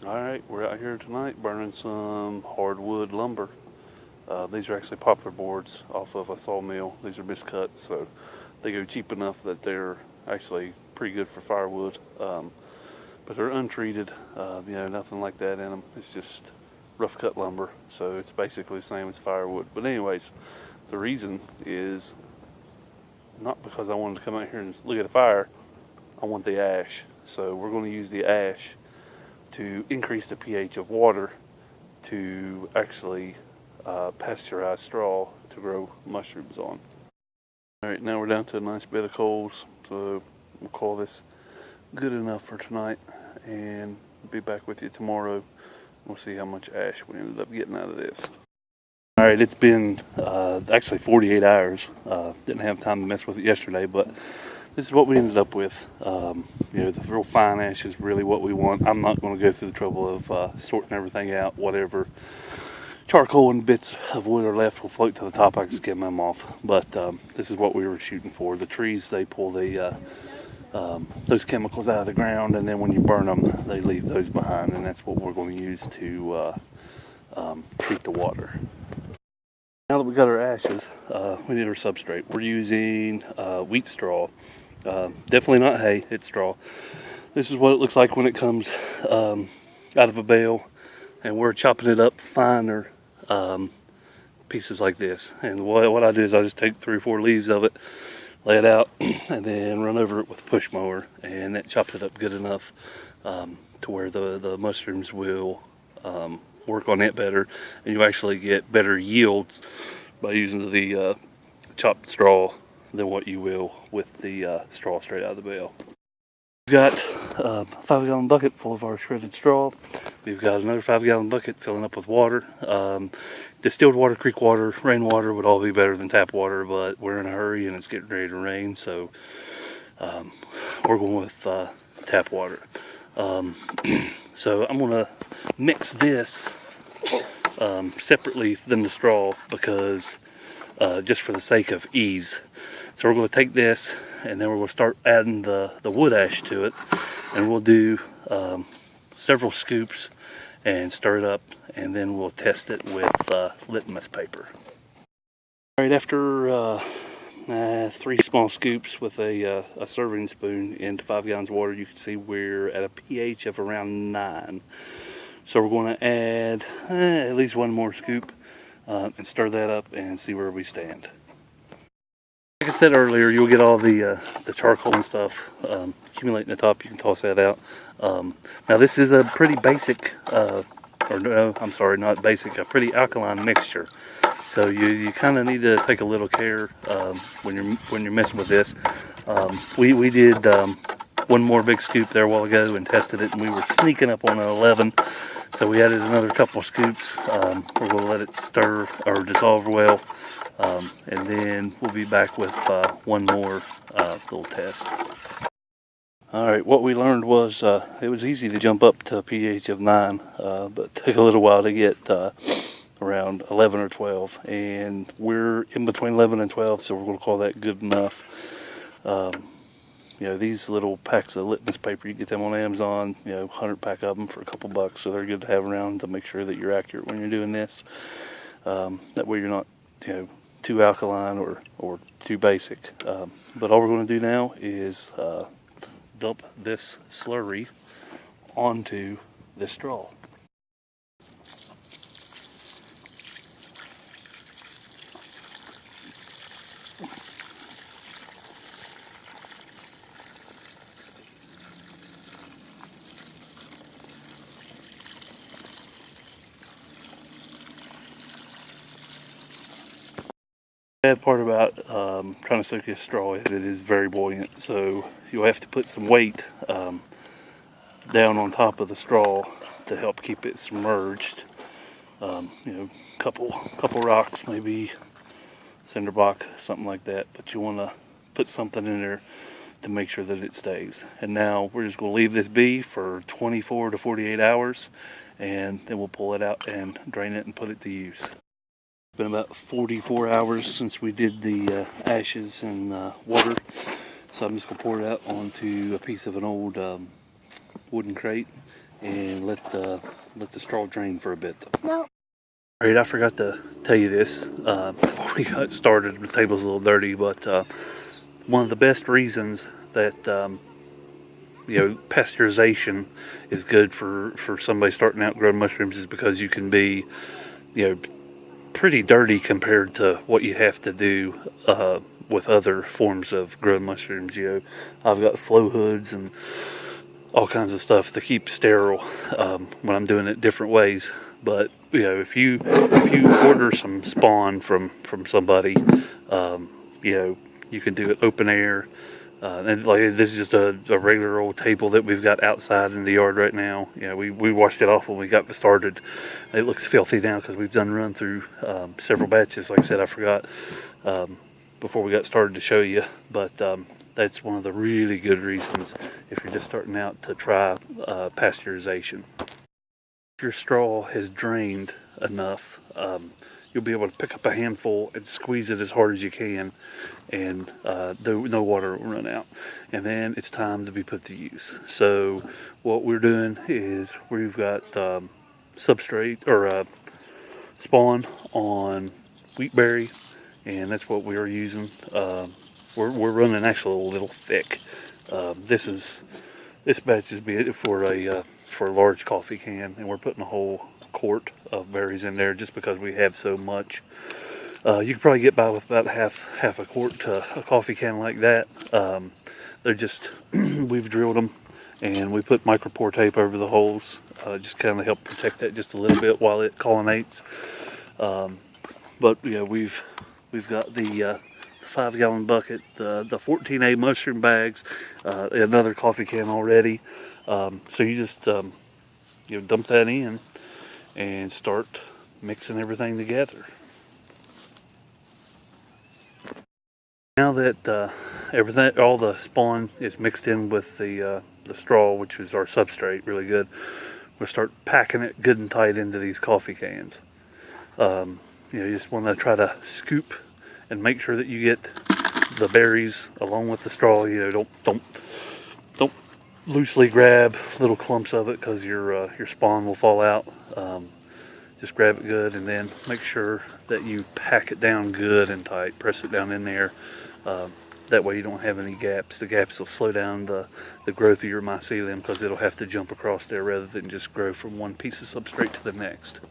Alright, we're out here tonight burning some hardwood lumber. These are actually poplar boards off of a sawmill. These are miscut, so they go cheap enough that they're actually pretty good for firewood. But they're untreated, nothing like that in them. It's just rough cut lumber, so it's basically the same as firewood. But anyways, the reason is not because I wanted to come out here and look at a fire. I want the ash. So we're going to use the ash to increase the pH of water to actually pasteurize straw to grow mushrooms on. Alright, now we're down to a nice bed of coals, so we'll call this good enough for tonight and be back with you tomorrow. We'll see how much ash we ended up getting out of this. Alright, it's been actually 48 hours. Didn't have time to mess with it yesterday, but this is what we ended up with. The real fine ash is really what we want. I'm not going to go through the trouble of sorting everything out. Whatever charcoal and bits of wood are left will float to the top. I can skim them off. But this is what we were shooting for. The trees, they pull those chemicals out of the ground, and then when you burn them, they leave those behind, and that's what we're going to use to treat the water. Now that we got our ashes, we need our substrate. We're using wheat straw. Definitely not hay, it's straw. This is what it looks like when it comes out of a bale, and we're chopping it up finer pieces like this. And what I do is I just take 3 or 4 leaves of it, lay it out, and then run over it with a push mower, and that chops it up good enough to where the mushrooms will work on it better, and you actually get better yields by using the chopped straw than what you will with the straw straight out of the bale. We've got a 5-gallon bucket full of our shredded straw. We've got another 5-gallon bucket filling up with water. Distilled water, creek water, rainwater would all be better than tap water, but we're in a hurry and it's getting ready to rain, so we're going with tap water. So I'm going to mix this separately than the straw because just for the sake of ease. So we're going to take this and then we're going to start adding the wood ash to it, and we'll do several scoops and stir it up, and then we'll test it with litmus paper. Alright, after 3 small scoops with a serving spoon into 5 gallons of water, you can see we're at a pH of around 9. So we're going to add at least 1 more scoop and stir that up and see where we stand. Like I said earlier, you'll get all the charcoal and stuff accumulating at the top. You can toss that out. Now this is a pretty basic, a pretty alkaline mixture. So you kind of need to take a little care when you're messing with this. We did 1 more big scoop there a while ago and tested it, and we were sneaking up on an 11. So we added another couple of scoops. We're going to let it stir or dissolve well, and then we'll be back with 1 more little test. Alright, what we learned was it was easy to jump up to a pH of 9, but it took a little while to get around 11 or 12, and we're in between 11 and 12, so we're going to call that good enough. These little packs of litmus paper, you get them on Amazon, 100 pack of them for a couple bucks, so they're good to have around to make sure that you're accurate when you're doing this. That way you're not, too alkaline or too basic. But all we're going to do now is dump this slurry onto this straw. The bad part about trying to soak this straw is it is very buoyant, so you'll have to put some weight down on top of the straw to help keep it submerged. Couple rocks, maybe cinder block, something like that, but you want to put something in there to make sure that it stays. And now we're just going to leave this be for 24 to 48 hours, and then we'll pull it out and drain it and put it to use. It's been about 44 hours since we did the ashes and water, so I'm just going to pour it out onto a piece of an old wooden crate and let the straw drain for a bit. No. Alright, I forgot to tell you this before we got started. The table's a little dirty, but one of the best reasons that pasteurization is good for somebody starting out growing mushrooms is because you can be, pretty dirty compared to what you have to do with other forms of growing mushrooms. I've got flow hoods and all kinds of stuff to keep sterile when I'm doing it different ways. But if you order some spawn from somebody, you can do it open air. And like this is just a regular old table that we've got outside in the yard right now. We washed it off when we got started. It looks filthy now because we've done run through several batches. Like I said, I forgot before we got started to show you, but that's one of the really good reasons if you're just starting out to try pasteurization. If your straw has drained enough, you'll be able to pick up a handful and squeeze it as hard as you can, and no water will run out. And then it's time to be put to use. So what we're doing is we've got substrate or spawn on wheatberry, and that's what we are using. We're running actually a little thick. This batch is for a large coffee can, and we're putting a whole quart of berries in there just because we have so much. You can probably get by with about half a quart to a coffee can like that. They're just we've drilled them and we put micropore tape over the holes, just kind of help protect that just a little bit while it collonates. But we've got the 5-gallon bucket, the 14A mushroom bags, another coffee can already. So you just dump that in and start mixing everything together. Now that all the spawn is mixed in with the straw, which is our substrate, really good, we'll start packing it good and tight into these coffee cans. You just want to try to scoop and make sure that you get the berries along with the straw. Don't loosely grab little clumps of it because your spawn will fall out. Just grab it good and then make sure that you pack it down good and tight. Press it down in there. That way you don't have any gaps. The gaps will slow down the growth of your mycelium because it'll have to jump across there rather than just grow from one piece of substrate to the next.